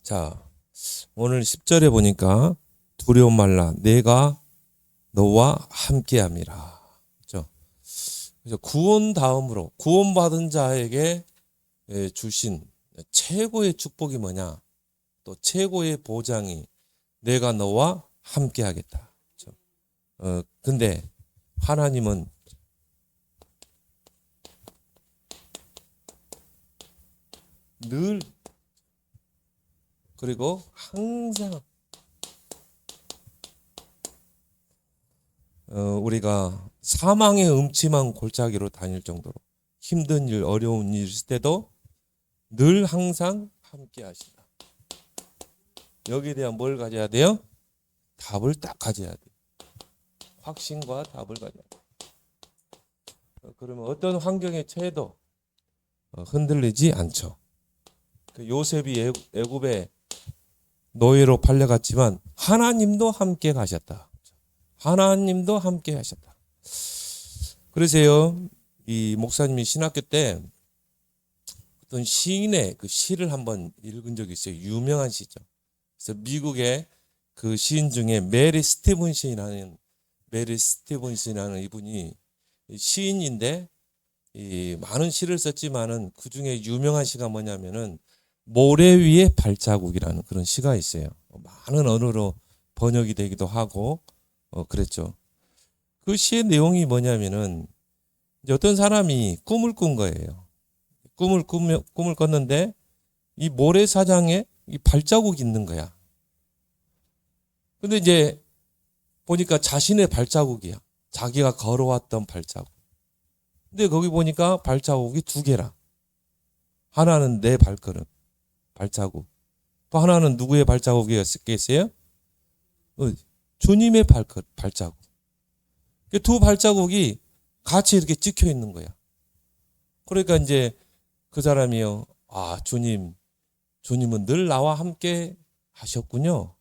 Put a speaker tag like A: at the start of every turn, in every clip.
A: 자, 오늘 10절에 보니까 두려움 말라 내가 너와 함께함이라. 그렇죠? 그래서 구원 다음으로 구원받은 자에게 주신 최고의 축복이 뭐냐? 또 최고의 보장이 내가 너와 함께하겠다. 그렇죠? 근데 하나님은 늘 그리고 항상 우리가 사망의 음침한 골짜기로 다닐 정도로 힘든 일, 어려운 일 있을 때도 늘 항상 함께 하신다. 여기에 대한 뭘 가져야 돼요? 답을 딱 가져야 돼요. 확신과 답을 가져야 돼요. 그러면 어떤 환경에 처해도 흔들리지 않죠. 요셉이 애굽에 노예로 팔려갔지만 하나님도 함께 가셨다. 하나님도 함께 하셨다. 그래서요, 이 목사님이 신학교 때 어떤 시인의 그 시를 한번 읽은 적이 있어요. 유명한 시죠. 그래서 미국의 그 시인 중에 메리 스티븐슨이라는 이분이 시인인데 이 많은 시를 썼지만은 그 중에 유명한 시가 뭐냐면은 모래 위의 발자국이라는 그런 시가 있어요. 많은 언어로 번역이 되기도 하고 그랬죠. 그 시의 내용이 뭐냐면은 이제 어떤 사람이 꿈을 꾼 거예요. 꿈을 꿨는데 이 모래사장에 이 발자국이 있는 거야. 근데 이제 보니까 자신의 발자국이야. 자기가 걸어왔던 발자국. 근데 거기 보니까 발자국이 두 개라. 하나는 내 발걸음, 발자국. 또 하나는 누구의 발자국이었겠어요? 주님의 발자국. 두 발자국이 같이 이렇게 찍혀 있는 거야. 그러니까 이제 그 사람이요. 아, 주님은 늘 나와 함께 하셨군요.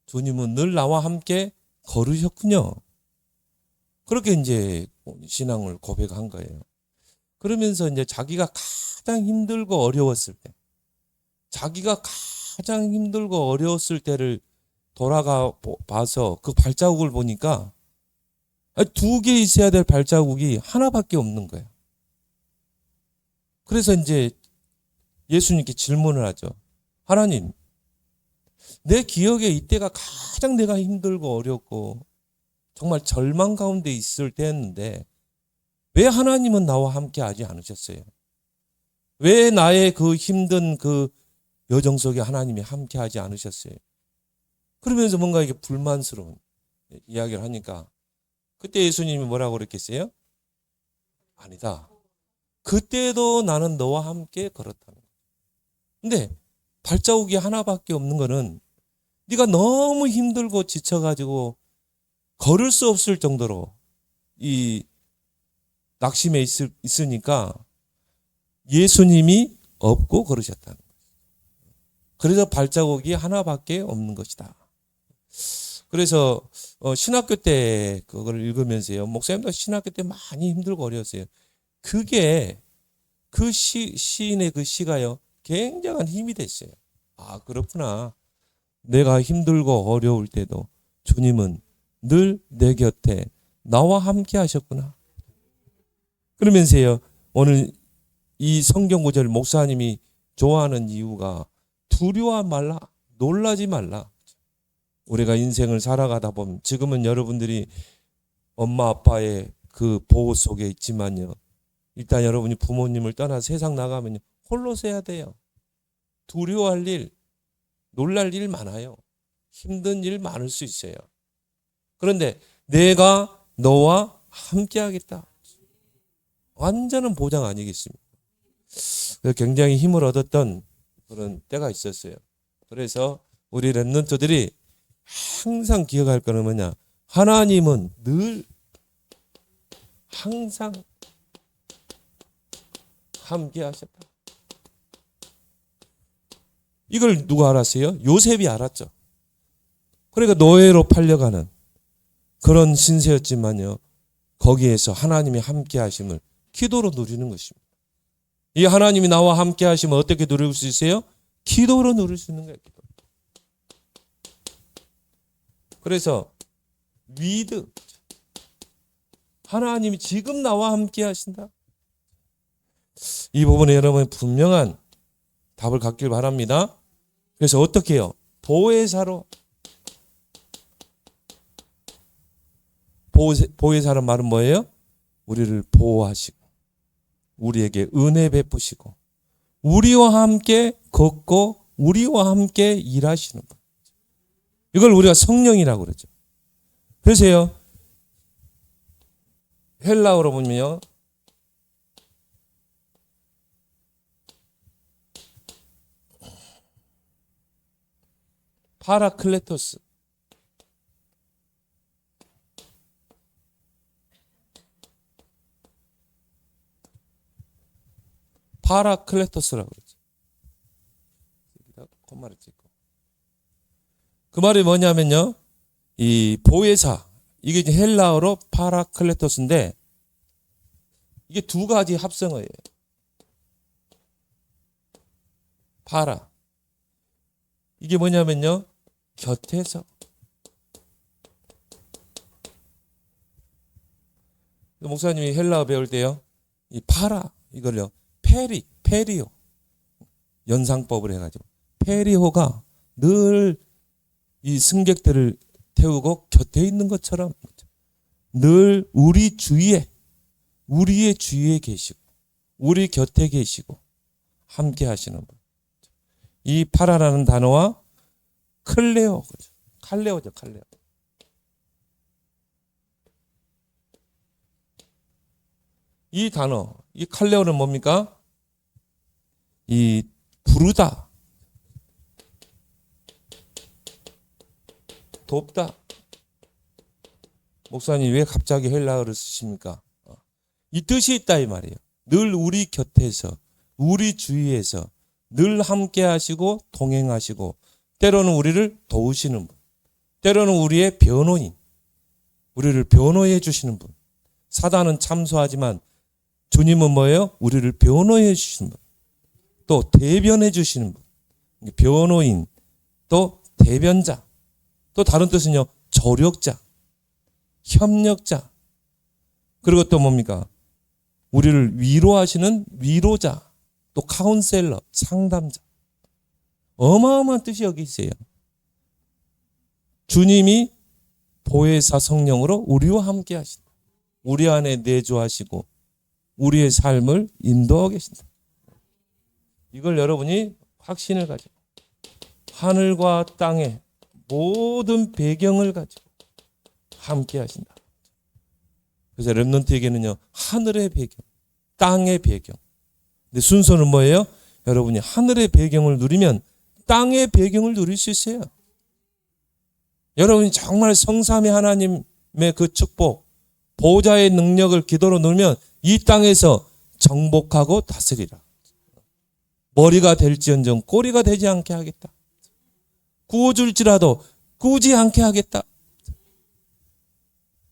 A: 주님은 늘 나와 함께 걸으셨군요. 그렇게 이제 신앙을 고백한 거예요. 그러면서 이제 자기가 가장 힘들고 어려웠을 때, 자기가 가장 힘들고 어려웠을 때를 돌아가 봐서 그 발자국을 보니까 두 개 있어야 될 발자국이 하나밖에 없는 거예요. 그래서 이제 예수님께 질문을 하죠. 하나님, 내 기억에 이때가 가장 내가 힘들고 어렵고 정말 절망 가운데 있을 때였는데 왜 하나님은 나와 함께 하지 않으셨어요? 왜 나의 그 힘든 그 여정 속에 하나님이 함께 하지 않으셨어요? 그러면서 뭔가 이게 불만스러운 이야기를 하니까 그때 예수님이 뭐라고 그랬겠어요? 아니다. 그때도 나는 너와 함께 걸었다는 거예요. 근데 발자국이 하나밖에 없는 거는 네가 너무 힘들고 지쳐가지고 걸을 수 없을 정도로 이 낙심에 있으니까 예수님이 업고 걸으셨다는 거예요. 그래서 발자국이 하나밖에 없는 것이다. 그래서 신학교 때 그걸 읽으면서요. 목사님도 신학교 때 많이 힘들고 어려웠어요. 그게 그 시인의 그 시가요. 굉장한 힘이 됐어요. 아, 그렇구나. 내가 힘들고 어려울 때도 주님은 늘 내 곁에 나와 함께 하셨구나. 그러면서요. 오늘 이 성경 구절 목사님이 좋아하는 이유가 두려워하지 말라, 놀라지 말라. 우리가 인생을 살아가다 보면 지금은 여러분들이 엄마 아빠의 그 보호 속에 있지만요. 일단 여러분이 부모님을 떠나 세상 나가면 홀로 서야 돼요. 두려워할 일, 놀랄 일 많아요. 힘든 일 많을 수 있어요. 그런데 내가 너와 함께 하겠다. 완전한 보장 아니겠습니까? 굉장히 힘을 얻었던 그런 때가 있었어요. 그래서 우리 렘넌트들이 항상 기억할 거는 뭐냐? 하나님은 늘 항상 함께 하셨다. 이걸 누가 알았어요? 요셉이 알았죠. 그러니까 노예로 팔려가는 그런 신세였지만요. 거기에서 하나님이 함께 하심을 기도로 누리는 것입니다. 이 하나님이 나와 함께 하시면 어떻게 누릴 수 있어요? 기도로 누릴 수 있는 거예요. 기도. 그래서 위드, 하나님이 지금 나와 함께 하신다. 이 부분에 여러분 분명한 답을 갖길 바랍니다. 그래서 어떻게 해요? 보혜사로. 보혜사란 말은 뭐예요? 우리를 보호하시고 우리에게 은혜 베푸시고 우리와 함께 걷고 우리와 함께 일하시는 분. 이걸 우리가 성령이라고 그러죠. 그래서요, 헬라어로 보면요, 파라클레토스, 파라클레토스라고 그러죠. 콤마를 찍고. 그 말이 뭐냐면요, 이 보혜사, 이게 이제 헬라어로 파라클레토스인데 이게 두 가지 합성어예요. 파라, 이게 뭐냐면요, 곁에서. 목사님이 헬라어 배울 때요, 이 파라 이걸요, 페리오 연상법을 해가지고 페리호가 늘 이 승객들을 태우고 곁에 있는 것처럼 늘 우리 주위에, 우리의 주위에 계시고 우리 곁에 계시고 함께 하시는 분. 이 파라라는 단어와 칼레오, 칼레오죠, 칼레오. 이 단어, 이 칼레오는 뭡니까? 이 부르다, 돕다. 목사님 왜 갑자기 헬라어를 쓰십니까? 이 뜻이 있다 이 말이에요. 늘 우리 곁에서, 우리 주위에서 늘 함께 하시고 동행하시고 때로는 우리를 도우시는 분, 때로는 우리의 변호인, 우리를 변호해 주시는 분. 사단은 참소하지만 주님은 뭐예요? 우리를 변호해 주시는 분, 또 대변해 주시는 분. 변호인, 또 대변자, 또 다른 뜻은요, 조력자, 협력자, 그리고 또 뭡니까? 우리를 위로하시는 위로자, 또 카운셀러, 상담자. 어마어마한 뜻이 여기 있어요. 주님이 보혜사 성령으로 우리와 함께 하신다. 우리 안에 내주하시고 우리의 삶을 인도하고 계신다. 이걸 여러분이 확신을 가지고 하늘과 땅의 모든 배경을 가지고 함께 하신다. 그래서 렘넌트에게는요, 하늘의 배경, 땅의 배경. 근데 순서는 뭐예요? 여러분이 하늘의 배경을 누리면 땅의 배경을 누릴 수 있어요. 여러분이 정말 성삼위 하나님의 그 축복, 보호자의 능력을 기도로 누리면 이 땅에서 정복하고 다스리라. 머리가 될지언정 꼬리가 되지 않게 하겠다. 구워줄지라도 구지 않게 하겠다.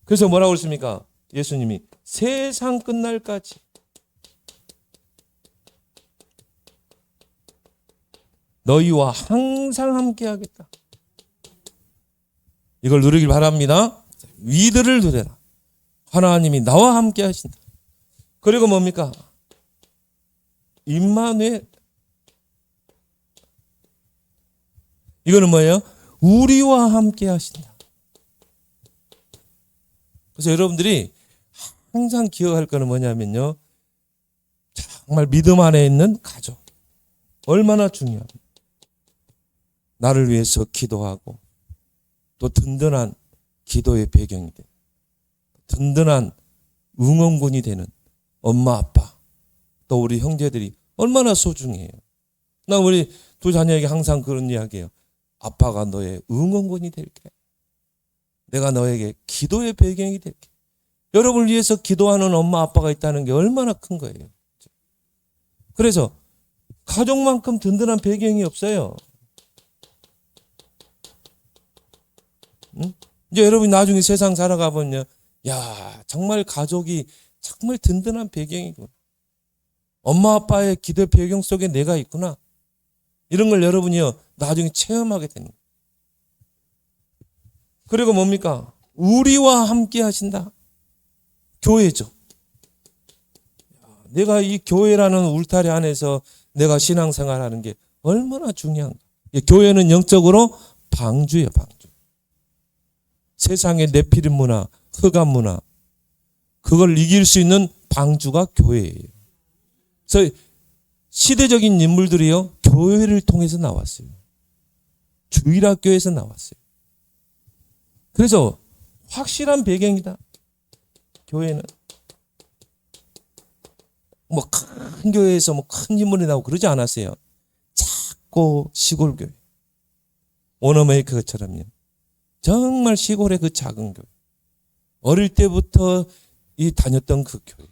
A: 그래서 뭐라고 그랬습니까? 예수님이 세상 끝날까지 너희와 항상 함께 하겠다. 이걸 누리길 바랍니다. 위드를 누려라. 하나님이 나와 함께 하신다. 그리고 뭡니까? 임마누엘. 이거는 뭐예요? 우리와 함께 하신다. 그래서 여러분들이 항상 기억할 거는 뭐냐면요, 정말 믿음 안에 있는 가족, 얼마나 중요합니다. 나를 위해서 기도하고 또 든든한 기도의 배경이 되는, 든든한 응원군이 되는 엄마 아빠, 또 우리 형제들이 얼마나 소중해요. 나 우리 두 자녀에게 항상 그런 이야기해요. 아빠가 너의 응원군이 될게. 내가 너에게 기도의 배경이 될게. 여러분을 위해서 기도하는 엄마 아빠가 있다는 게 얼마나 큰 거예요. 그래서 가족만큼 든든한 배경이 없어요. 응? 이제 여러분이 나중에 세상 살아가 보면, 야, 정말 가족이 정말 든든한 배경이구나. 엄마 아빠의 기도 배경 속에 내가 있구나. 이런 걸 여러분이요 나중에 체험하게 되는 거예요. 그리고 뭡니까? 우리와 함께 하신다. 교회죠. 내가 이 교회라는 울타리 안에서 내가 신앙생활하는 게 얼마나 중요한가. 교회는 영적으로 방주예요. 방주. 세상의 네피림 문화, 흑암 문화, 그걸 이길 수 있는 방주가 교회예요. 그래서 시대적인 인물들이요 교회를 통해서 나왔어요. 주일학교에서 나왔어요. 그래서 확실한 배경이다. 교회는 뭐 큰 교회에서 뭐 큰 인물이 나오고 그러지 않았어요. 작고 시골 교회. 워너메이커처럼요. 정말 시골의 그 작은 교회. 어릴 때부터 다녔던 그 교회.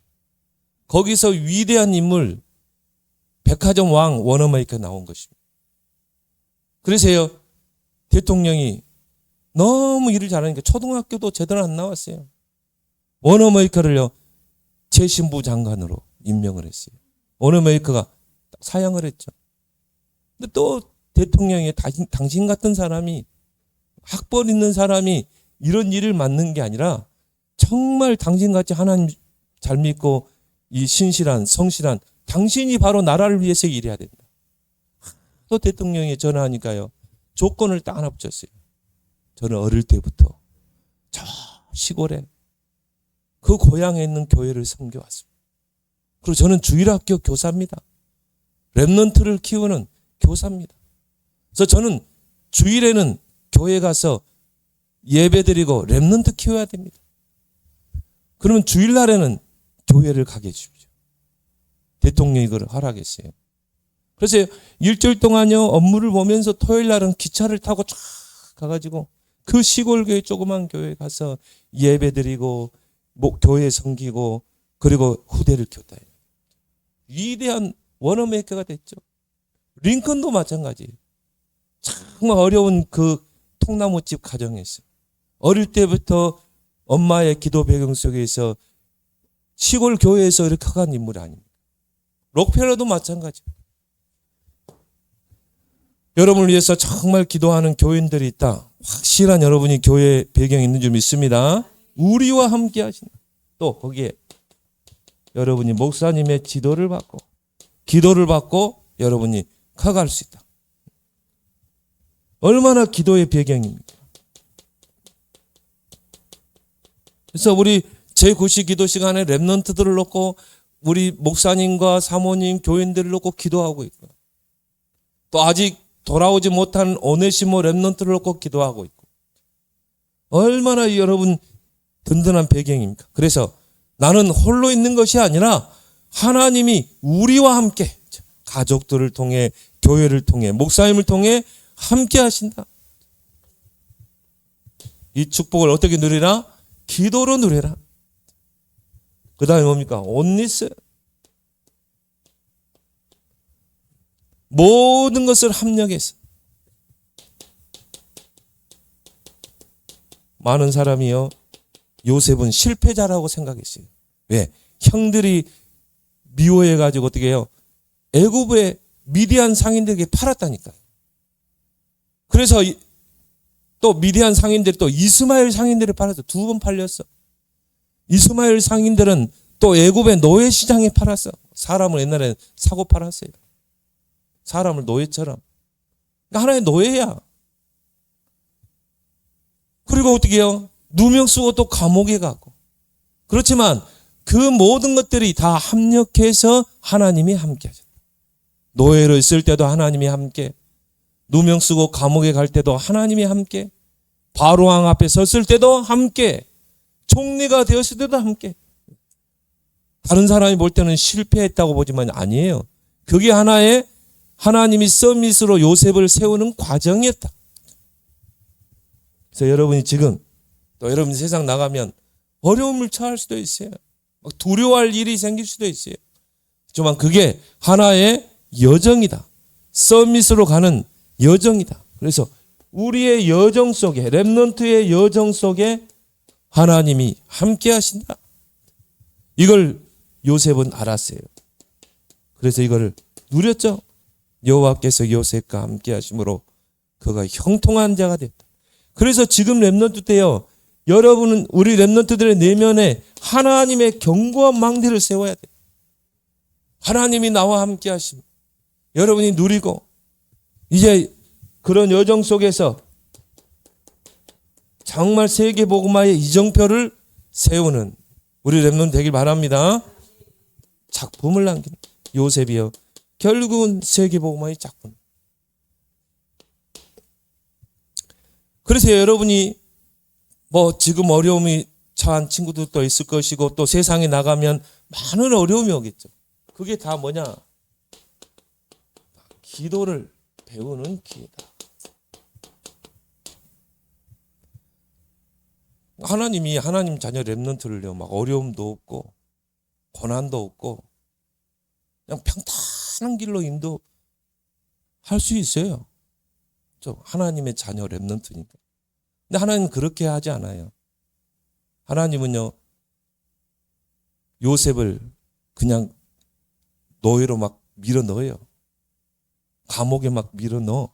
A: 거기서 위대한 인물 백화점 왕 워너메이커 나온 것입니다. 그래서요 대통령이 너무 일을 잘하니까 초등학교도 제대로 안 나왔어요. 워너메이커를요 재신부 장관으로 임명을 했어요. 워너메이커가 사양을 했죠. 근데 또 대통령이 당신 같은 사람이 학벌 있는 사람이 이런 일을 맡는 게 아니라 정말 당신같이 하나님 잘 믿고 이 신실한 성실한 당신이 바로 나라를 위해서 일해야 된다. 또 대통령이 전화하니까요 조건을 딱 하나 붙였어요. 저는 어릴 때부터 저 시골에 그 고향에 있는 교회를 섬겨왔습니다. 그리고 저는 주일학교 교사입니다. 렘넌트를 키우는 교사입니다. 그래서 저는 주일에는 교회 가서 예배드리고 렘넌트 키워야 됩니다. 그러면 주일날에는 교회를 가게 해주십시오. 대통령이 그걸 허락했어요. 그래서 일주일 동안요 업무를 보면서 토요일날은 기차를 타고 쫙 가가지고 그 시골 교회 조그만 교회 가서 예배드리고 교회 섬기고 그리고 후대를 키웠다. 위대한 워너메이커가 됐죠. 링컨도 마찬가지예요. 정말 어려운 그 통나무집 가정에서 어릴 때부터 엄마의 기도 배경 속에서 시골 교회에서 이렇게 커간 인물이 아닙니다. 록펠러도 마찬가지예요. 여러분을 위해서 정말 기도하는 교인들이 있다. 확실한 여러분이 교회 배경이 있는 줄 믿습니다. 우리와 함께 하신다. 또 거기에 여러분이 목사님의 지도를 받고 기도를 받고 여러분이 커갈 수 있다. 얼마나 기도의 배경입니까? 그래서 우리 제9시 기도 시간에 렘넌트들을 놓고 우리 목사님과 사모님, 교인들을 놓고 기도하고 있고 또 아직 돌아오지 못한 오네시모 렘넌트를 놓고 기도하고 있고 얼마나 여러분 든든한 배경입니까? 그래서 나는 홀로 있는 것이 아니라 하나님이 우리와 함께 가족들을 통해 교회를 통해 목사님을 통해 함께 하신다. 이 축복을 어떻게 누리라? 기도로 누리라. 그 다음에 뭡니까? 온리스. 모든 것을 합력해서. 많은 사람이요 요셉은 실패자라고 생각했어요. 왜? 형들이 미워해가지고 어떻게 해요? 애굽의 미디안 상인들에게 팔았다니까요. 그래서 또 미디안 상인들이 또 이스마엘 상인들을 팔아서 2번 팔렸어. 이스마엘 상인들은 또 애굽의 노예 시장에 팔았어. 사람을 옛날에 사고 팔았어요. 사람을 노예처럼. 그러니까 하나의 노예야. 그리고 어떻게 해요? 누명 쓰고 또 감옥에 가고. 그렇지만 그 모든 것들이 다 합력해서 하나님이 함께 하셨다. 노예로 있을 때도 하나님이 함께, 누명 쓰고 감옥에 갈 때도 하나님이 함께, 바로왕 앞에 섰을 때도 함께, 총리가 되었을 때도 함께. 다른 사람이 볼 때는 실패했다고 보지만 아니에요. 그게 하나의 하나님이 서밋으로 요셉을 세우는 과정이었다. 그래서 여러분이 지금 또 여러분이 세상 나가면 어려움을 처할 수도 있어요. 두려워할 일이 생길 수도 있어요. 하지만 그게 하나의 여정이다. 서밋으로 가는 여정이다. 그래서 우리의 여정 속에, 렘넌트의 여정 속에 하나님이 함께 하신다. 이걸 요셉은 알았어요. 그래서 이걸 누렸죠. 여호와께서 요셉과 함께 하심으로 그가 형통한 자가 됐다. 그래서 지금 렘넌트 때요, 여러분은 우리 렘넌트들의 내면에 하나님의 견고한 망대를 세워야 돼. 하나님이 나와 함께 하심, 여러분이 누리고 이제 그런 여정 속에서 정말 세계복음화의 이정표를 세우는 우리 렘넌트 되길 바랍니다. 작품을 남긴 요셉이요, 결국은 세계복음화의 작품. 그래서 여러분이 뭐 지금 어려움이 처한 친구들도 있을 것이고 또 세상에 나가면 많은 어려움이 오겠죠. 그게 다 뭐냐? 기도를 배우는 기회다. 하나님이 하나님 자녀 렘넌트를요, 막 어려움도 없고 고난도 없고 그냥 평탄한 길로 인도할 수 있어요. 하나님의 자녀 렘넌트니까. 근데 하나님은 그렇게 하지 않아요. 하나님은요, 요셉을 그냥 노예로 막 밀어 넣어요. 감옥에 막 밀어 넣어.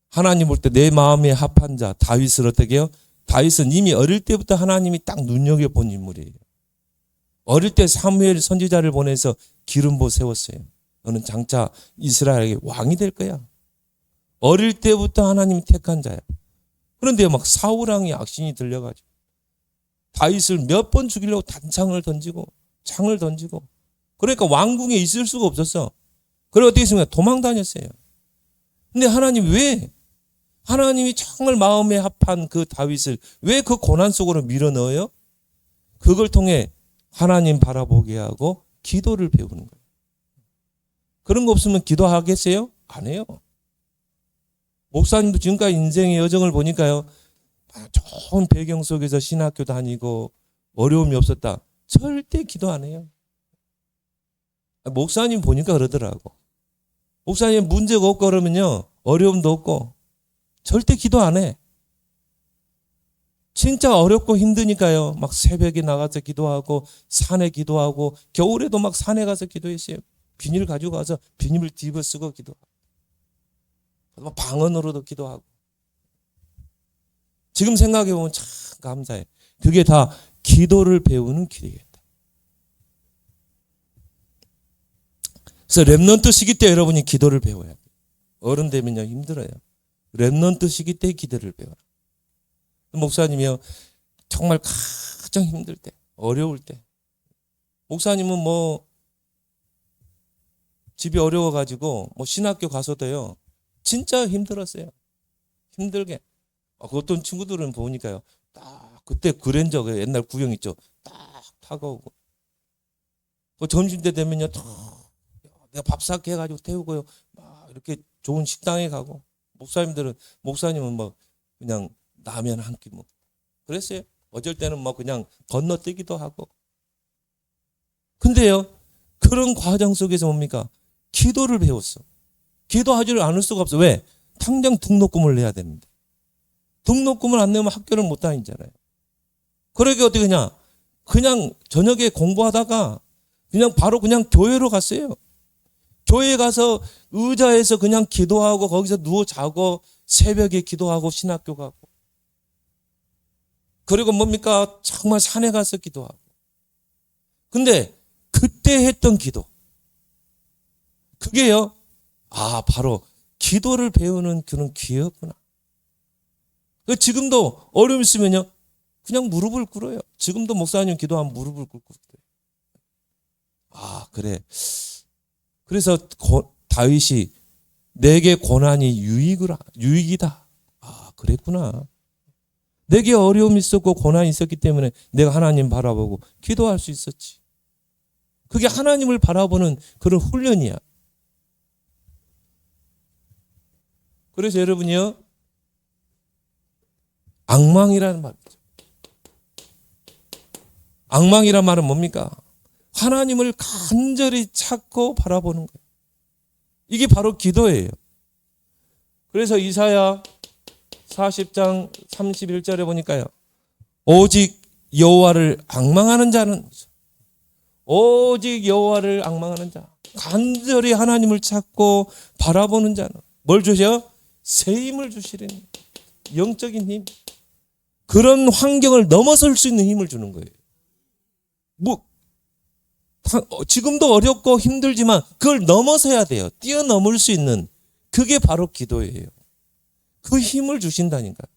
A: 하나님 볼 때 내 마음에 합한 자 다윗을 어떻게 해요? 다윗은 이미 어릴 때부터 하나님이 딱 눈여겨본 인물이에요. 어릴 때 사무엘 선지자를 보내서 기름 부어 세웠어요. 너는 장차 이스라엘의 왕이 될 거야. 어릴 때부터 하나님이 택한 자야. 그런데 막 사울 왕이 악신이 들려가지고 다윗을 몇 번 죽이려고 단창을 던지고 창을 던지고, 그러니까 왕궁에 있을 수가 없었어. 그래 어떻게 했습니까? 도망 다녔어요. 근데 하나님 왜? 하나님이 정말 마음에 합한 그 다윗을 왜 그 고난 속으로 밀어 넣어요? 그걸 통해 하나님 바라보게 하고 기도를 배우는 거예요. 그런 거 없으면 기도하겠어요? 안 해요. 목사님도 지금까지 인생의 여정을 보니까요, 좋은 배경 속에서 신학교 다니고 어려움이 없었다, 절대 기도 안 해요. 목사님 보니까 그러더라고. 목사님 문제가 없고 그러면요, 어려움도 없고 절대 기도 안 해. 진짜 어렵고 힘드니까요, 막 새벽에 나가서 기도하고 산에 기도하고, 겨울에도 막 산에 가서 기도했어요. 비닐 가지고 가서 비닐을 뒤집어 쓰고 기도하고, 방언으로도 기도하고. 지금 생각해 보면 참 감사해. 그게 다 기도를 배우는 길이겠다. 그래서 렘넌트 시기 때 여러분이 기도를 배워야 돼요. 어른 되면요 힘들어요. 렘넌트 시기 때 기도를 배워라. 목사님이요, 정말 가장 힘들 때, 어려울 때, 목사님은 뭐 집이 어려워가지고 뭐 신학교 가서도요 진짜 힘들었어요. 힘들게. 어떤 친구들은 보니까요, 딱 그때 그랜저, 옛날 구형 있죠, 딱 타고 오고, 점심 때 되면요 딱 내가 밥 사게 해가지고 태우고요, 막 이렇게 좋은 식당에 가고, 목사님은 뭐 그냥 라면 한 끼 먹고 그랬어요. 어쩔 때는 뭐 그냥 건너뛰기도 하고. 근데요, 그런 과정 속에서 뭡니까? 기도를 배웠어. 기도하지를 않을 수가 없어. 왜? 당장 등록금을 내야 되는데. 등록금을 안 내면 학교를 못 다니잖아요. 그러게 어떻게 그냥 저녁에 공부하다가 그냥 바로 그냥 교회로 갔어요. 교회에 가서 의자에서 그냥 기도하고 거기서 누워 자고 새벽에 기도하고 신학교 가고, 그리고 뭡니까? 정말 산에 가서 기도하고. 근데 그때 했던 기도, 그게요, 바로 기도를 배우는 그런 기회였구나. 지금도 어려움 있으면요 그냥 무릎을 꿇어요. 지금도 목사님 기도하면 무릎을 꿇고 그래요. 그래. 그래서 다윗이 내게 고난이 유익이다. 그랬구나. 내게 어려움이 있었고 고난이 있었기 때문에 내가 하나님 바라보고 기도할 수 있었지. 그게 하나님을 바라보는 그런 훈련이야. 그래서 여러분이요, 앙망이라는 말이죠. 앙망이란 말은 뭡니까? 하나님을 간절히 찾고 바라보는 거예요. 이게 바로 기도예요. 그래서 이사야 40장 31절에 보니까요, 오직 여호와를 앙망하는 자는, 오직 여호와를 앙망하는 자, 간절히 하나님을 찾고 바라보는 자는 뭘 주셔? 새 힘을 주시려니. 영적인 힘. 그런 환경을 넘어설 수 있는 힘을 주는 거예요. 지금도 어렵고 힘들지만 그걸 넘어서야 돼요. 뛰어넘을 수 있는, 그게 바로 기도예요. 그 힘을 주신다니까.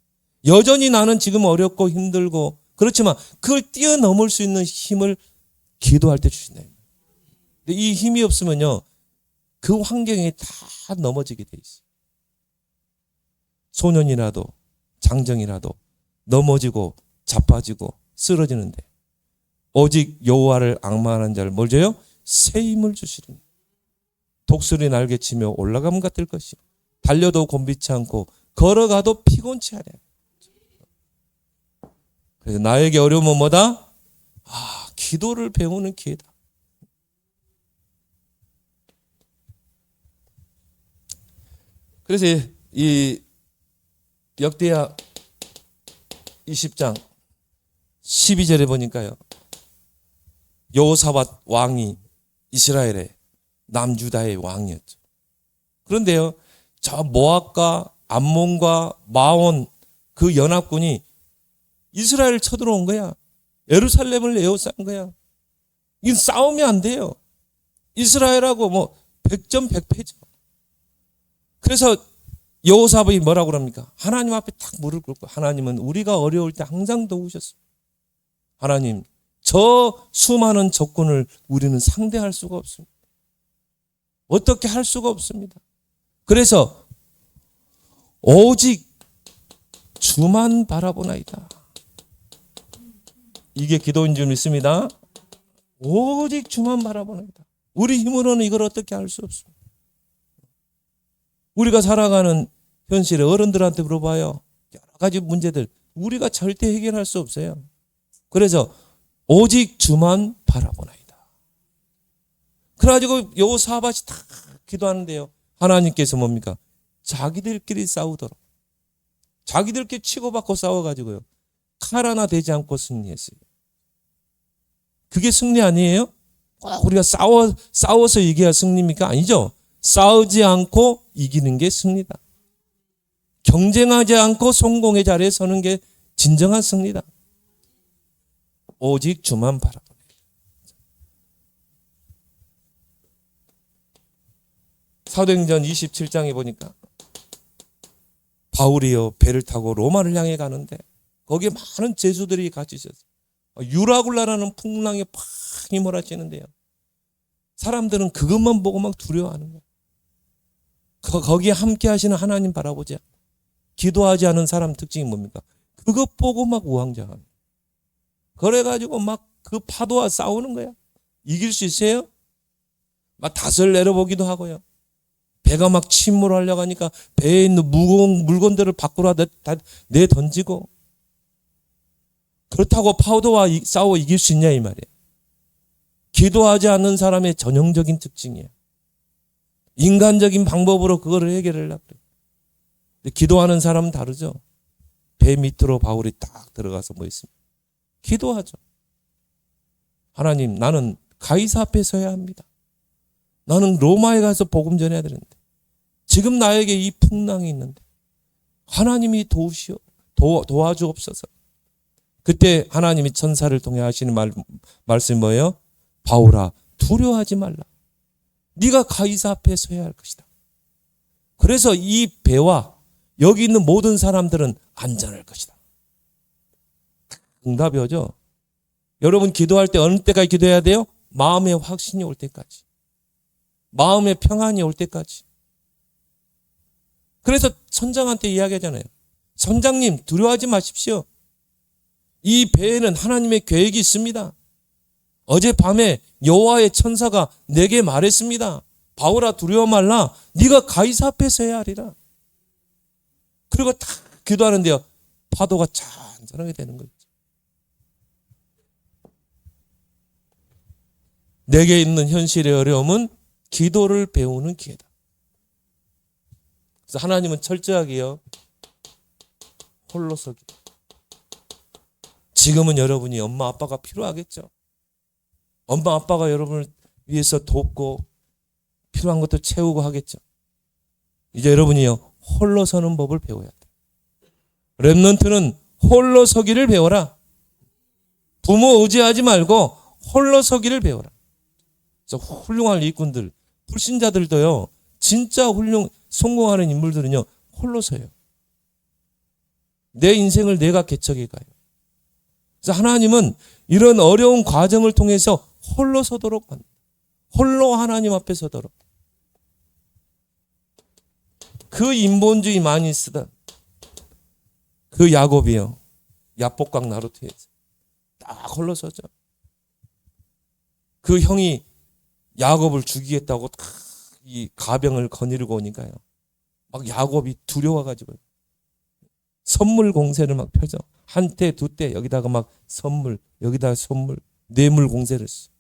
A: 여전히 나는 지금 어렵고 힘들고 그렇지만 그걸 뛰어넘을 수 있는 힘을 기도할 때 주신다. 근데 이 힘이 없으면요, 그 환경에 다 넘어지게 돼 있어요. 소년이라도 장정이라도 넘어지고 자빠지고 쓰러지는데, 오직 여호와를 앙망하는 자를 뭘 줘요? 새 힘을 주시리니. 독수리 날개치며 올라감 같을 것이요, 달려도 곤비치 않고 걸어가도 피곤치 않아요. 그래서 나에게 어려움은 뭐다? 기도를 배우는 기회다. 그래서 이 역대하 20장 12절에 보니까요, 여호사밧 왕이 이스라엘의 남유다의 왕이었죠. 그런데요, 저 모압과 암몬과 마온 그 연합군이 이스라엘을 쳐들어온 거야. 예루살렘을 에워싼 거야. 이건 싸우면 안 돼요. 이스라엘하고 뭐 백전백패죠. 그래서 여호사밧이 뭐라고 그럽니까? 하나님 앞에 딱 무릎 꿇고, 하나님은 우리가 어려울 때 항상 도우셨어요. 하나님, 저 수많은 적군을 우리는 상대할 수가 없습니다. 어떻게 할 수가 없습니다. 그래서 오직 주만 바라보나이다. 이게 기도인 줄 믿습니다. 오직 주만 바라보나이다. 우리 힘으로는 이걸 어떻게 할 수 없습니다. 우리가 살아가는 현실에 어른들한테 물어봐요. 여러 가지 문제들 우리가 절대 해결할 수 없어요. 그래서 오직 주만 바라보나이다. 그래가지고 여호사밧이 다 기도하는데요, 하나님께서 뭡니까? 자기들끼리 싸우도록, 자기들끼리 치고받고 싸워가지고요, 칼 하나 되지 않고 승리했어요. 그게 승리 아니에요? 우리가 싸워서 이겨야 승리입니까? 아니죠. 싸우지 않고 이기는 게 승리다. 경쟁하지 않고 성공의 자리에 서는 게 진정한 승리다. 오직 주만 바라보네. 사도행전 27장에 보니까 바울이요, 배를 타고 로마를 향해 가는데 거기에 많은 제수들이 같이 있었어요. 유라굴라라는 풍랑에 팍 휘몰아치는데요, 사람들은 그것만 보고 막 두려워하는 거예요. 거기에 함께 하시는 하나님 바라보지 않고 기도하지 않은 사람 특징이 뭡니까? 그것 보고 막 우왕좌왕. 그래가지고 막 그 파도와 싸우는 거야. 이길 수 있어요? 막 닷을 내려보기도 하고요. 배가 막 침몰하려고 하니까 배에 있는 무거운 물건들을 밖으로 내던지고. 그렇다고 파도와 싸워 이길 수 있냐 이 말이에요. 기도하지 않는 사람의 전형적인 특징이에요. 인간적인 방법으로 그거를 해결하려고 그래요. 근데 기도하는 사람은 다르죠. 배 밑으로 바울이 딱 들어가서 뭐 있습니까? 기도하죠. 하나님, 나는 가이사 앞에 서야 합니다. 나는 로마에 가서 복음 전해야 되는데 지금 나에게 이 풍랑이 있는데 하나님이 도와주옵소서. 그때 하나님이 천사를 통해 하시는 말씀이 뭐예요? 바울아, 두려워하지 말라. 네가 가이사 앞에 서야 할 것이다. 그래서 이 배와 여기 있는 모든 사람들은 안전할 것이다. 응답이 오죠. 여러분 기도할 때 어느 때까지 기도해야 돼요? 마음의 확신이 올 때까지. 마음의 평안이 올 때까지. 그래서 선장한테 이야기하잖아요. 선장님, 두려워하지 마십시오. 이 배에는 하나님의 계획이 있습니다. 어젯밤에 여호와의 천사가 내게 말했습니다. 바울아, 두려워 말라. 네가 가이사 앞에 서야 하리라. 그리고 딱 기도하는데요, 파도가 잔잔하게 되는 거죠. 내게 있는 현실의 어려움은 기도를 배우는 기회다. 그래서 하나님은 철저하게요, 홀로서기. 지금은 여러분이 엄마 아빠가 필요하겠죠. 엄마 아빠가 여러분을 위해서 돕고 필요한 것도 채우고 하겠죠. 이제 여러분이요, 홀로 서는 법을 배워야 돼. 렘넌트는 홀로 서기를 배워라. 부모 의지하지 말고 홀로 서기를 배워라. 그래서 훌륭한 일꾼들, 불신자들도요, 진짜 성공하는 인물들은요, 홀로 서요. 내 인생을 내가 개척해 가요. 그래서 하나님은 이런 어려운 과정을 통해서 홀로 서도록 합니다. 홀로 하나님 앞에 서도록. 그 인본주의 많이 쓰던 그 야곱이요, 야복강 나루터에서 딱 홀로 서죠. 그 형이 야곱을 죽이겠다고 이 가병을 거느리고 오니까요, 막 야곱이 두려워가지고 선물 공세를 막 펴죠. 한 때, 두 때, 여기다가 막 선물, 여기다가 선물, 뇌물 공세를 했어.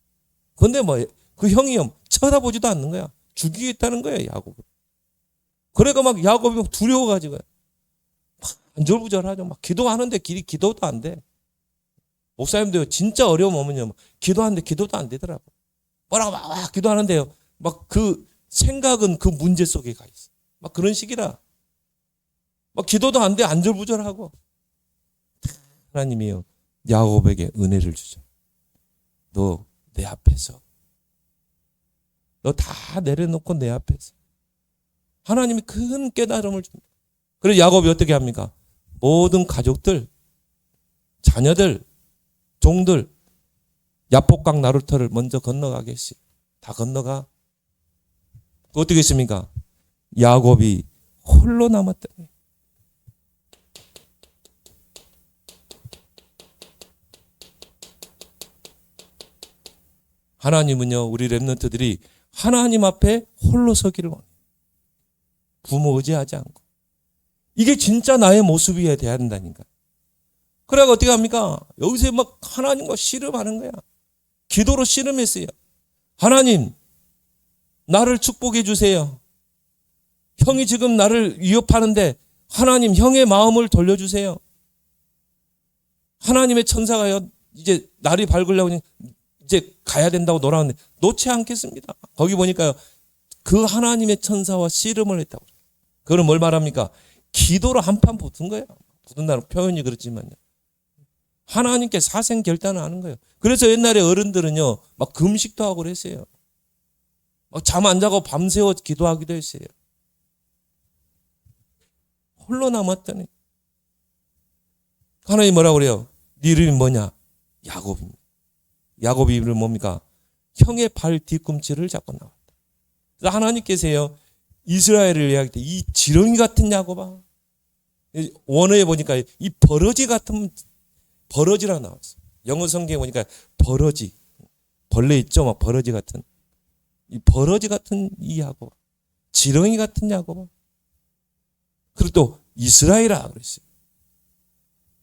A: 근데 뭐, 그 형이 쳐다보지도 않는 거야. 죽이겠다는 거야, 야곱을. 그러니까 막 야곱이 막 두려워가지고, 막 안절부절하죠. 막 기도하는데 기도도 안 돼. 목사님도 진짜 어려움 오면요, 기도하는데 기도도 안 되더라고. 뭐라고 막 기도하는데요, 막 그 생각은 그 문제 속에 가 있어. 막 그런 식이라. 막 기도도 안 돼, 안절부절하고. 하나님이요, 야곱에게 은혜를 주죠. 너 내 앞에서, 너 다 내려놓고 내 앞에서. 하나님이 큰 깨달음을 줍니다. 그래서 야곱이 어떻게 합니까? 모든 가족들, 자녀들, 종들, 야복강 나루터를 먼저 건너가겠지. 다 건너가. 어떻게 했습니까? 야곱이 홀로 남았더니. 하나님은요, 우리 렘넌트들이 하나님 앞에 홀로 서기를 원해요. 부모 의지하지 않고. 이게 진짜 나의 모습이어야 돼야 한다니까. 그래야 어떻게 합니까? 여기서 막 하나님과 씨름하는 거야. 기도로 씨름했어요. 하나님, 나를 축복해 주세요. 형이 지금 나를 위협하는데 하나님, 형의 마음을 돌려주세요. 하나님의 천사가요, 이제 날이 밝으려고 이제 가야 된다고 놀아왔는데 놓지 않겠습니다. 거기 보니까요, 그 하나님의 천사와 씨름을 했다고. 그거는 뭘 말합니까? 기도로 한판 붙은 거예요. 붙은다는 표현이 그렇지만요, 하나님께 사생 결단을 하는 거예요. 그래서 옛날에 어른들은요, 막 금식도 하고 그랬어요. 막 잠 안 자고 밤새워 기도하기도 했어요. 홀로 남았더니 하나님 뭐라고 그래요? 네 이름이 뭐냐? 야곱입니다. 야곱의 이름은 뭡니까? 형의 발 뒤꿈치를 잡고 나왔다. 그래서 하나님께서요, 이스라엘을 이야기할 때 이 지렁이 같은 야곱아, 원어에 보니까 이 버러지 같은, 버러지라 나왔어요. 영어 성경에 보니까 버러지, 벌레 있죠? 막 버러지 같은, 이 버러지 같은 이 야곱, 지렁이 같은 야곱아. 그리고 또 이스라엘아 그랬어요.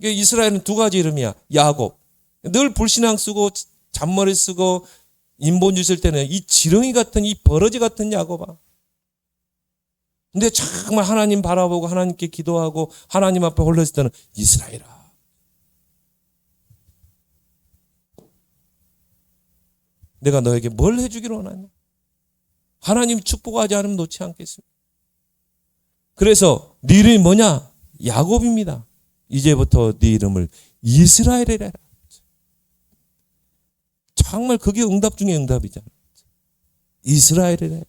A: 이스라엘은 두 가지 이름이야. 야곱, 늘 불신앙 쓰고 잔머리 쓰고 인본주의 쓸 때는 이 지렁이 같은, 이 버러지 같은 야곱아. 근데 정말 하나님 바라보고 하나님께 기도하고 하나님 앞에 홀로 있을 때는 이스라엘아. 내가 너에게 뭘 해주기로 원하냐? 하나님 축복하지 않으면 놓지 않겠습니다. 그래서 네 이름이 뭐냐? 야곱입니다. 이제부터 네 이름을 이스라엘이라 해라. 정말 그게 응답 중에 응답이잖아요. 이스라엘이라 해라.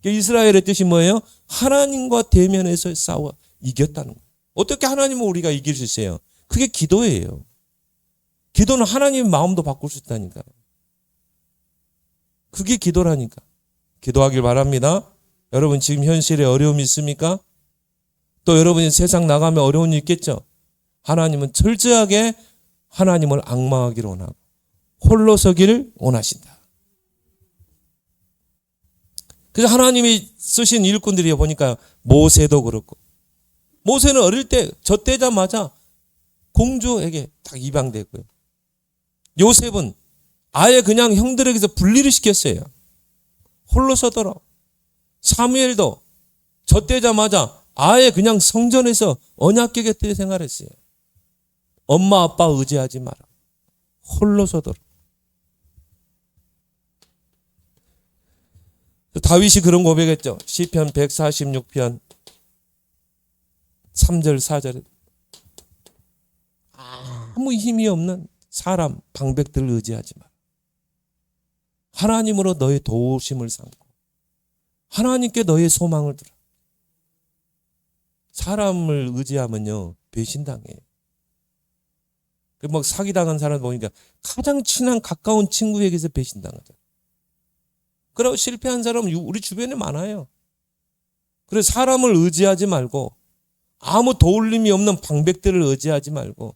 A: 이스라엘의 뜻이 뭐예요? 하나님과 대면해서 싸워 이겼다는 거예요. 어떻게 하나님을 우리가 이길 수 있어요? 그게 기도예요. 기도는 하나님의 마음도 바꿀 수 있다니까요. 그게 기도라니까. 기도하길 바랍니다. 여러분 지금 현실에 어려움이 있습니까? 또 여러분이 세상 나가면 어려운 일 있겠죠? 하나님은 철저하게 하나님을 앙망하기를 원하고 홀로 서기를 원하신다. 그래서 하나님이 쓰신 일꾼들이 보니까 모세도 그렇고, 모세는 어릴 때 젖되자마자 공주에게 딱 입양됐고요. 요셉은 아예 그냥 형들에게서 분리를 시켰어요. 홀로 서도록. 사무엘도 젖되자마자 아예 그냥 성전에서 언약궤 곁에 생활했어요. 엄마 아빠 의지하지 마라. 홀로 서도록. 다윗이 그런 고백했죠. 시편 146편 3절 4절에 아무 힘이 없는 사람 방백들을 의지하지 마라. 하나님으로 너의 도우심을 삼고 하나님께 너의 소망을 두라. 사람을 의지하면요 배신당해요. 막 사기당한 사람 보니까 가장 친한 가까운 친구에게서 배신당하죠. 그리고 실패한 사람은 우리 주변에 많아요. 그래서 사람을 의지하지 말고 아무 도울림이 없는 방백들을 의지하지 말고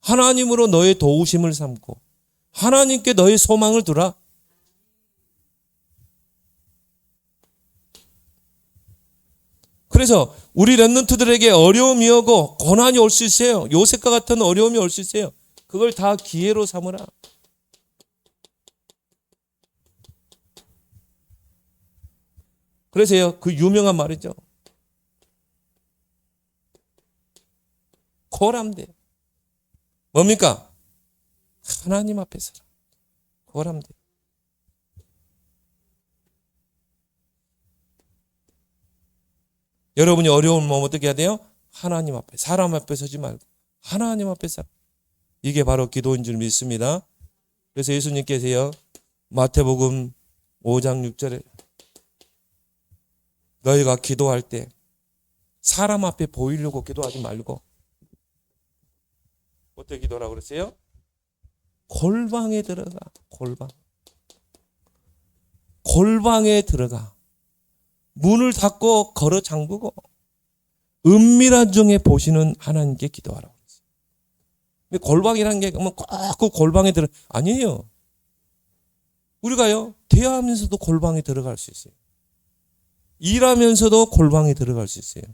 A: 하나님으로 너의 도우심을 삼고 하나님께 너의 소망을 두라. 그래서 우리 렘넌트들에게 어려움이 오고 고난이 올 수 있어요. 요셉과 같은 어려움이 올 수 있어요. 그걸 다 기회로 삼으라. 그래서요 그 유명한 말이죠. 고람돼. 뭡니까? 하나님 앞에 서라. 고람돼. 여러분이 어려운 마음 어떻게 해야 돼요? 하나님 앞에, 사람 앞에 서지 말고 하나님 앞에 서라. 이게 바로 기도인 줄 믿습니다. 그래서 예수님께서요 마태복음 5장 6절에 너희가 기도할 때 사람 앞에 보이려고 기도하지 말고 어떻게 기도하라고 그랬어요? 골방에 들어가. 골방에 들어가. 문을 닫고 걸어 잠그고 은밀한 중에 보시는 하나님께 기도하라고 그랬어요. 골방이라는 게 꼭 그 골방에 들어 아니에요. 우리가요 대화하면서도 골방에 들어갈 수 있어요. 일하면서도 골방에 들어갈 수 있어요.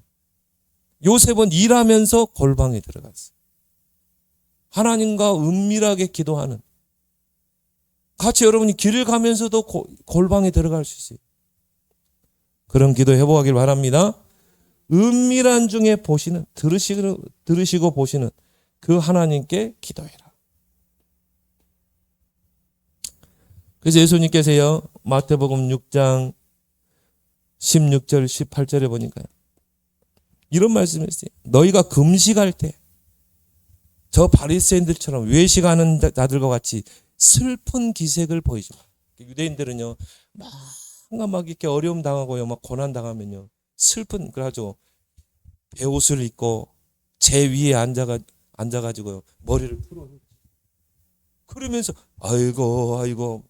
A: 요셉은 일하면서 골방에 들어갔어요. 하나님과 은밀하게 기도하는, 같이 여러분이 길을 가면서도 골방에 들어갈 수 있어요. 그런 기도 해보길 바랍니다. 은밀한 중에 보시는, 들으시고 보시는 그 하나님께 기도해라. 그래서 예수님께서요 마태복음 6장 16절 18절에 보니까요 이런 말씀을 했어요. 너희가 금식할 때 저 바리새인들처럼 외식하는 자들과 같이 슬픈 기색을 보이지 마. 유대인들은요 막 이렇게 어려움 당하고요 막 고난 당하면요 슬픈, 그래가지고 베옷을 입고 제 위에 앉아가지고요 머리를 풀어. 그러면서 아이고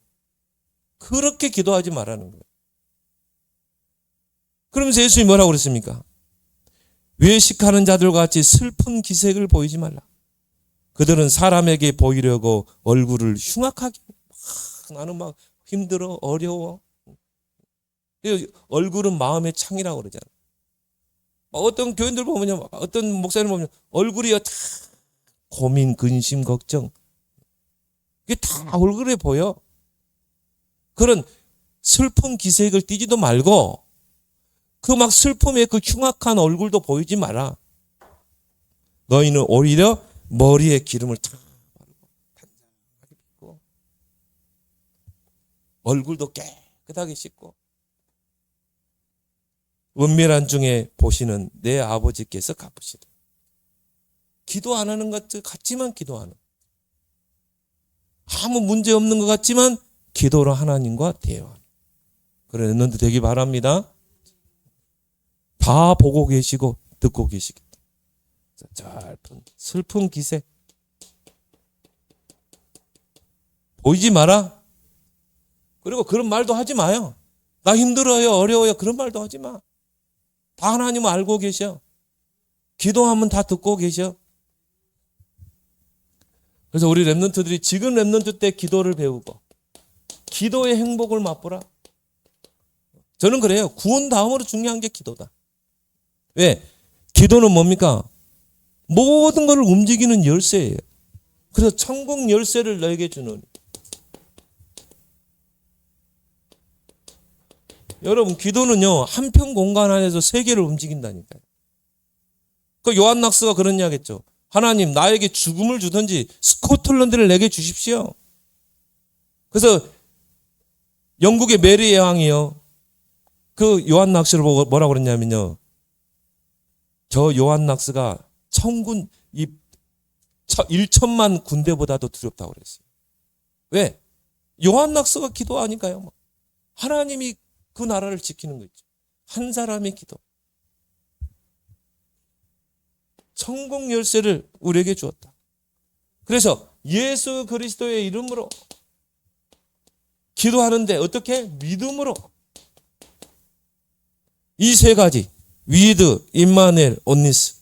A: 그렇게 기도하지 말라는 거예요. 그러면서 예수님이 뭐라고 그랬습니까? 외식하는 자들과 같이 슬픈 기색을 보이지 말라. 그들은 사람에게 보이려고 얼굴을 흉악하게, 나는 막 힘들어, 어려워. 얼굴은 마음의 창이라고 그러잖아요. 어떤 교인들 보면요, 어떤 목사님 보면 얼굴이요 다 고민, 근심, 걱정, 이게 다 얼굴에 보여. 그런 슬픈 기색을 띠지도 말고 그 막 슬픔의 그 흉악한 얼굴도 보이지 마라. 너희는 오히려 머리에 기름을 탁 바르고 단장하게 빗고 얼굴도 깨끗하게 씻고 은밀한 중에 보시는 내 아버지께서 갚으시라. 기도 안 하는 것 같지만 기도하는, 아무 문제 없는 것 같지만 기도로 하나님과 대화하는 그런 렘넌트 되기 바랍니다. 다 보고 계시고 듣고 계시겠다. 슬픈 기색 보이지 마라. 그리고 그런 말도 하지 마요. 나 힘들어요, 어려워요, 그런 말도 하지 마. 다 하나님은 알고 계셔. 기도하면 다 듣고 계셔. 그래서 우리 렘넌트들이 지금 렘넌트 때 기도를 배우고 기도의 행복을 맛보라. 저는 그래요. 구원 다음으로 중요한 게 기도다. 왜? 기도는 뭡니까? 모든 것을 움직이는 열쇠예요. 그래서 천국 열쇠를 너에게 주노니. 여러분, 기도는요 한편 공간 안에서 세계를 움직인다니까요. 그 요한 낙스가 그런 이야기했죠. 하나님, 나에게 죽음을 주든지 스코틀랜드를 내게 주십시오. 그래서 영국의 메리 여왕이요 그 요한 낙스를 보고 뭐라고 그랬냐면요. 저 요한 낙스가 천군, 1천만 군대보다도 두렵다고 그랬어요. 왜? 요한 낙스가 기도하니까요. 하나님이 그 나라를 지키는 거 있죠. 한 사람의 기도. 성공 열쇠를 우리에게 주었다. 그래서 예수 그리스도의 이름으로 기도하는데 어떻게? 믿음으로. 이 세 가지. 위드, 임마누엘, 온니스.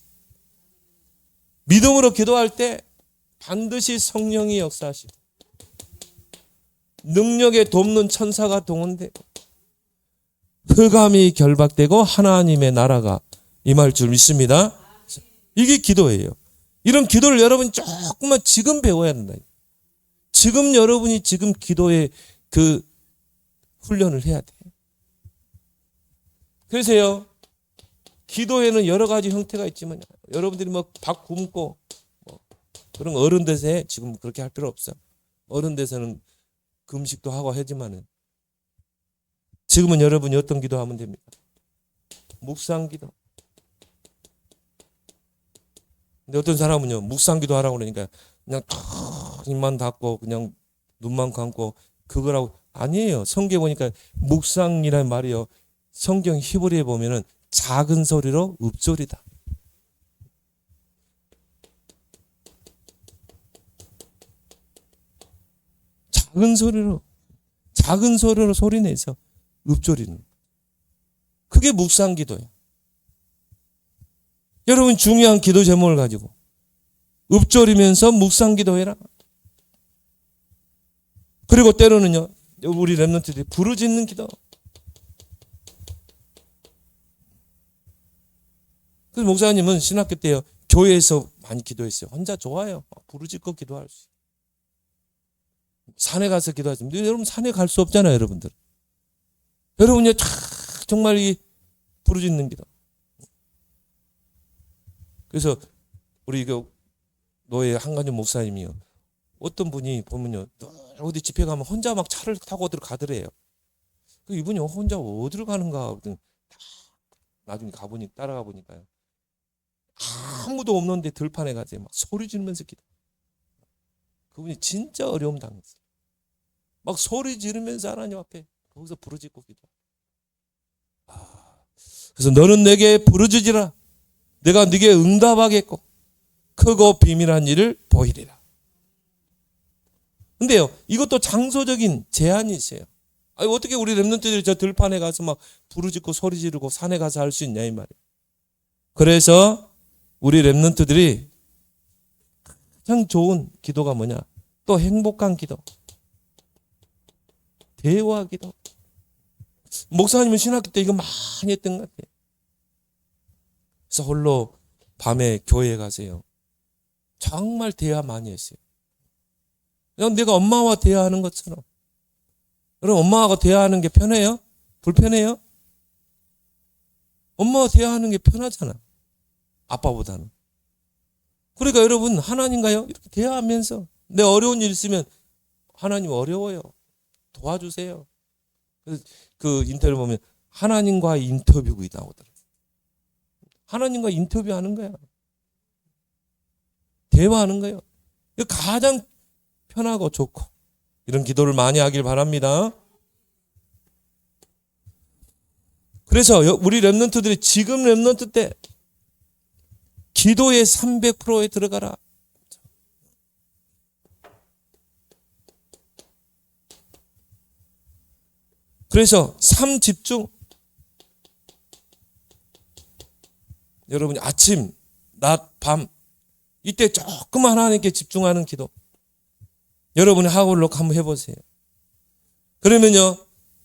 A: 믿음으로 기도할 때 반드시 성령이 역사하시고 능력에 돕는 천사가 동원되고 흑암이 결박되고 하나님의 나라가 임할 줄 믿습니다. 이게 기도예요. 이런 기도를 여러분이 조금만 지금 배워야 된다. 지금 여러분이 지금 기도의 그 훈련을 해야 돼. 그래서요, 기도에는 여러 가지 형태가 있지만 여러분들이 뭐 밥 굶고 뭐 그런 어른 돼서 지금 그렇게 할 필요 없어. 어른 돼서는 금식도 하고 하지만은 지금은 여러분이 어떤 기도하면 됩니까? 묵상 기도. 근데 어떤 사람은요, 묵상 기도 하라고 그러니까 그냥 탁 입만 닫고 그냥 눈만 감고 그거라고. 아니에요. 성경에 보니까 묵상이라는 말이요, 성경 히브리에 보면은 작은 소리로 읊조리다. 작은 소리로 소리내서 읊조리는. 그게 묵상 기도예요. 여러분 중요한 기도 제목을 가지고 읊조리면서 묵상 기도해라. 그리고 때로는요, 우리 렘넌트들이 부르짖는 기도. 그래서 목사님은 신학교 때요, 교회에서 많이 기도했어요. 혼자 좋아요. 부르짖고 기도할 수 있어요. 산에 가서 기도하시면, 여러분 산에 갈 수 없잖아요, 여러분들. 여러분이 정말 이 부르짖는 기도. 그래서 우리 그 노예 한간주 목사님이요, 어떤 분이 보면요, 어디 집회 가면 혼자 막 차를 타고 어디로 가더래요. 이분이 혼자 어디로 가는가 나중에 따라가 보니까요, 아무도 없는데 들판에 가서 막 소리 지르면서 기도. 그분이 진짜 어려움 당했어요. 막 소리 지르면서 하나님 앞에 거기서 부르짖고 기도. 그래서 너는 내게 부르짖으라. 내가 네게 응답하겠고 크고 비밀한 일을 보이리라. 근데요, 이것도 장소적인 제한이 있어요. 아니, 어떻게 우리 렘넌트들이 저 들판에 가서 막 부르짖고 소리 지르고 산에 가서 할 수 있냐 이 말이에요. 그래서 우리 렘넌트들이 가장 좋은 기도가 뭐냐? 또 행복한 기도. 대화 기도. 목사님은 신학교 때 이거 많이 했던 것 같아요. 그래서 홀로 밤에 교회에 가세요. 정말 대화 많이 했어요. 그냥 내가 엄마와 대화하는 것처럼. 여러분, 엄마하고 대화하는 게 편해요? 불편해요? 엄마와 대화하는 게 편하잖아, 아빠보다는. 그러니까 여러분, 하나님과요, 이렇게 대화하면서 내 어려운 일 있으면 하나님 어려워요, 도와주세요. 그래서 그 인터뷰 보면 하나님과 인터뷰가 나오더라고요. 하나님과 인터뷰하는 거야. 대화하는 거예요. 가장 편하고 좋고 이런 기도를 많이 하길 바랍니다. 그래서 우리 렘넌트들이 지금 렘넌트 때 기도의 300%에 들어가라. 그래서 삶 집중. 여러분이 아침, 낮, 밤 이때 조금 하나님께 집중하는 기도. 여러분이 하울록 한번 해보세요. 그러면요,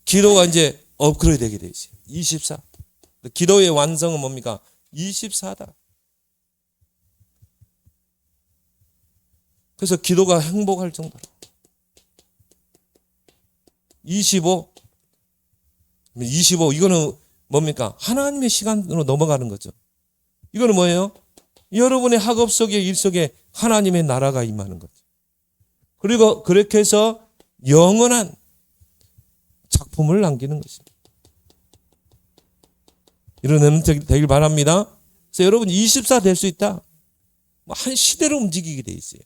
A: 기도가 이제 업그레이드 되게 돼 있어요. 24. 기도의 완성은 뭡니까? 24다. 그래서 기도가 행복할 정도로. 25. 이거는 뭡니까? 하나님의 시간으로 넘어가는 거죠. 이거는 뭐예요? 여러분의 학업 속에 일 속에 하나님의 나라가 임하는 거죠. 그리고 그렇게 해서 영원한 작품을 남기는 것입니다. 이런 렘넌트 되길 바랍니다. 그래서 여러분 24 될 수 있다. 한 시대로 움직이게 돼 있어요.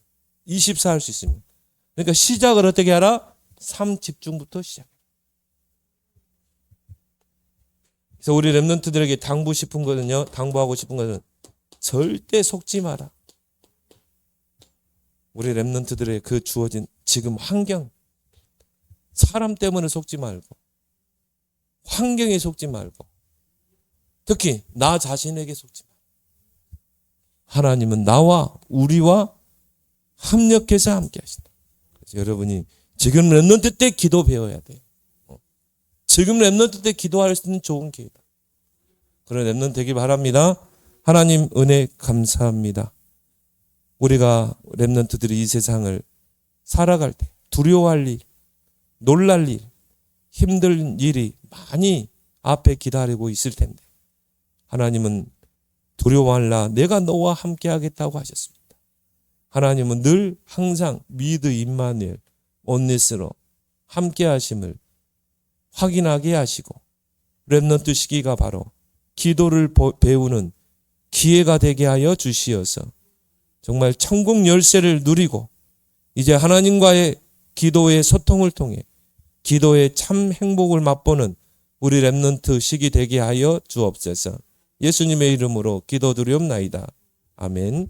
A: 24 할 수 있습니다. 그러니까 시작을 어떻게 하라? 삶 집중부터 시작. 그래서 우리 렘넌트들에게 당부하고 싶은 것은 절대 속지 마라. 우리 렘넌트들의 그 주어진 지금 환경, 사람 때문에 속지 말고, 환경에 속지 말고, 특히 나 자신에게 속지 말고. 하나님은 나와 우리와 합력해서 함께 하신다. 그래서 여러분이 지금 렘넌트 때 기도 배워야 돼요. 지금 렘넌트 때 기도할 수 있는 좋은 기회다. 그런 렘넌트 되길 바랍니다. 하나님 은혜 감사합니다. 우리가 렘넌트들이 이 세상을 살아갈 때 두려워할 일, 놀랄 일, 힘든 일이 많이 앞에 기다리고 있을 텐데 하나님은 두려워하라 내가 너와 함께 하겠다고 하셨습니다. 하나님은 늘 항상 미드 임마누엘 온네스로 함께 하심을 확인하게 하시고 렘넌트 시기가 바로 기도를 배우는 기회가 되게 하여 주시어서 정말 천국 열쇠를 누리고 이제 하나님과의 기도의 소통을 통해 기도의 참 행복을 맛보는 우리 렘넌트 시기 되게 하여 주옵소서. 예수님의 이름으로 기도드리옵나이다. 아멘.